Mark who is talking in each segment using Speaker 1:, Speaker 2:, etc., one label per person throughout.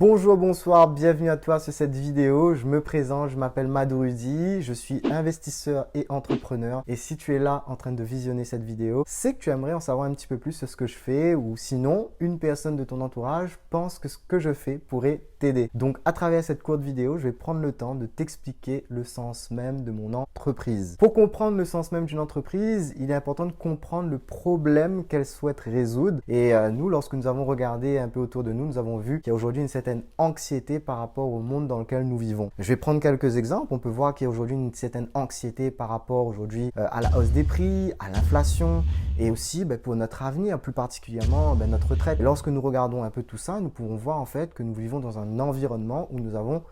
Speaker 1: Bonjour, bonsoir, bienvenue à toi sur cette vidéo. Je me présente, je m'appelle Madou Rudy, je suis investisseur et entrepreneur. Et si tu es là en train de visionner cette vidéo, c'est que tu aimerais en savoir un petit peu plus sur ce que je fais ou sinon, une personne de ton entourage pense que ce que je fais pourrait t'aider. Donc, à travers cette courte vidéo, je vais prendre le temps de t'expliquer le sens même de mon entreprise. Pour comprendre le sens même d'une entreprise, il est important de comprendre le problème qu'elle souhaite résoudre. Et nous, lorsque nous avons regardé un peu autour de nous, nous avons vu qu'il y a aujourd'hui une certaine anxiété par rapport au monde dans lequel nous vivons. Je vais prendre quelques exemples. On peut voir qu'il y a aujourd'hui une certaine anxiété par rapport aujourd'hui à la hausse des prix, à l'inflation et aussi pour notre avenir, plus particulièrement notre retraite. Et lorsque nous regardons un peu tout ça, nous pouvons voir en fait que nous vivons dans un environnement où nous n'avons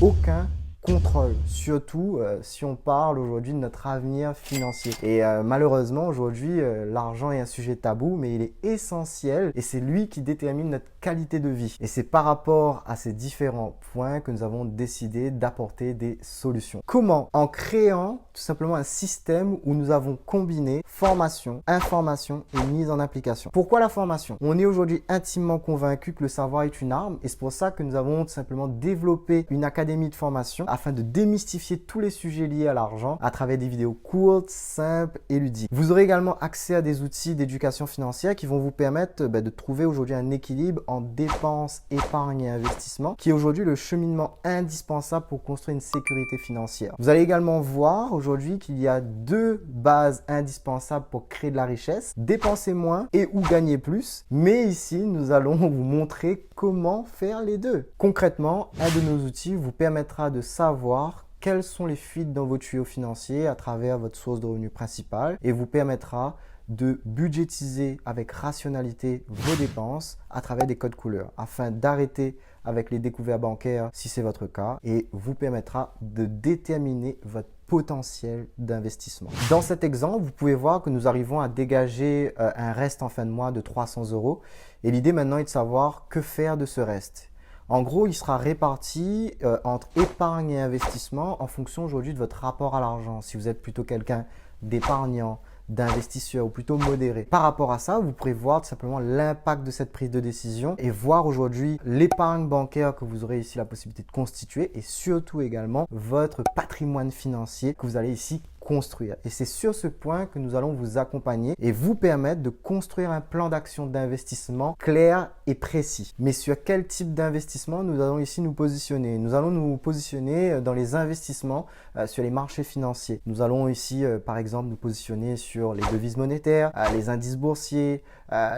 Speaker 1: aucun contrôle, surtout si on parle aujourd'hui de notre avenir financier. Et malheureusement, aujourd'hui, l'argent est un sujet tabou, mais il est essentiel et c'est lui qui détermine notre qualité de vie. Et c'est par rapport à ces différents points que nous avons décidé d'apporter des solutions. Comment? En créant tout simplement un système où nous avons combiné formation, information et mise en application. Pourquoi la formation? On est aujourd'hui intimement convaincu que le savoir est une arme et c'est pour ça que nous avons tout simplement développé une académie de formation afin de démystifier tous les sujets liés à l'argent à travers des vidéos courtes, simples et ludiques. Vous aurez également accès à des outils d'éducation financière qui vont vous permettre de trouver aujourd'hui un équilibre en dépenses, épargne et investissement qui est aujourd'hui le cheminement indispensable pour construire une sécurité financière. Vous allez également voir aujourd'hui qu'il y a deux bases indispensables pour créer de la richesse, dépenser moins et ou gagner plus. Mais ici, nous allons vous montrer comment faire les deux. Concrètement, un de nos outils vous permettra de savoir quelles sont les fuites dans vos tuyaux financiers à travers votre source de revenus principale et vous permettra de budgétiser avec rationalité vos dépenses à travers des codes couleurs afin d'arrêter avec les découvertes bancaires si c'est votre cas et vous permettra de déterminer votre potentiel d'investissement. Dans cet exemple, vous pouvez voir que nous arrivons à dégager un reste en fin de mois de 300 € et l'idée maintenant est de savoir que faire de ce reste. En gros, il sera réparti entre épargne et investissement en fonction aujourd'hui de votre rapport à l'argent. Si vous êtes plutôt quelqu'un d'épargnant, d'investisseur ou plutôt modéré. Par rapport à ça, vous pourrez voir tout simplement l'impact de cette prise de décision et voir aujourd'hui l'épargne bancaire que vous aurez ici la possibilité de constituer et surtout également votre patrimoine financier que vous allez ici construire. Et c'est sur ce point que nous allons vous accompagner et vous permettre de construire un plan d'action d'investissement clair et précis. Mais sur quel type d'investissement nous allons ici nous positionner? Nous allons nous positionner dans les investissements sur les marchés financiers. Nous allons ici par exemple nous positionner sur les devises monétaires, les indices boursiers,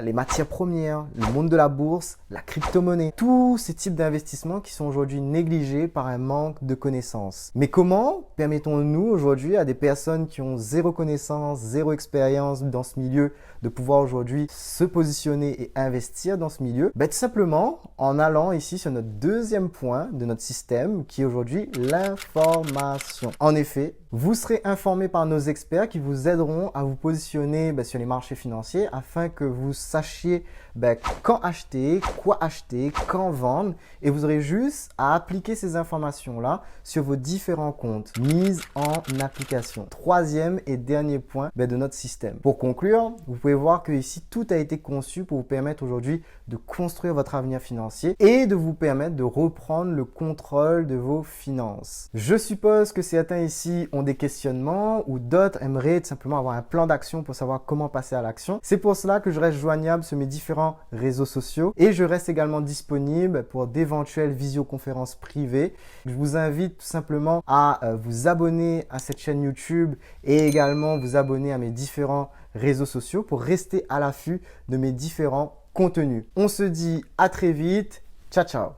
Speaker 1: les matières premières, le monde de la bourse, la crypto-monnaie. Tous ces types d'investissements qui sont aujourd'hui négligés par un manque de connaissances. Mais comment permettons-nous aujourd'hui à des personnes qui ont zéro connaissance, zéro expérience dans ce milieu de pouvoir aujourd'hui se positionner et investir dans ce milieu? Tout simplement en allant ici sur notre deuxième point de notre système qui est aujourd'hui l'information. En effet, vous serez informé par nos experts qui vous aideront à vous positionner sur les marchés financiers afin que vous sachiez quand acheter, quoi acheter, quand vendre et vous aurez juste à appliquer ces informations-là sur vos différents comptes. Mise en application. Troisième et dernier point de notre système. Pour conclure, vous pouvez voir que ici, tout a été conçu pour vous permettre aujourd'hui de construire votre avenir financier et de vous permettre de reprendre le contrôle de vos finances. Je suppose que certains ici ont des questionnements ou d'autres aimeraient tout simplement avoir un plan d'action pour savoir comment passer à l'action. C'est pour cela que je reste joignable sur mes différents réseaux sociaux et je reste également disponible pour d'éventuelles visioconférences privées. Je vous invite tout simplement à vous abonner à cette chaîne YouTube et également vous abonner à mes différents réseaux sociaux pour rester à l'affût de mes différents contenus. On se dit à très vite. Ciao, ciao.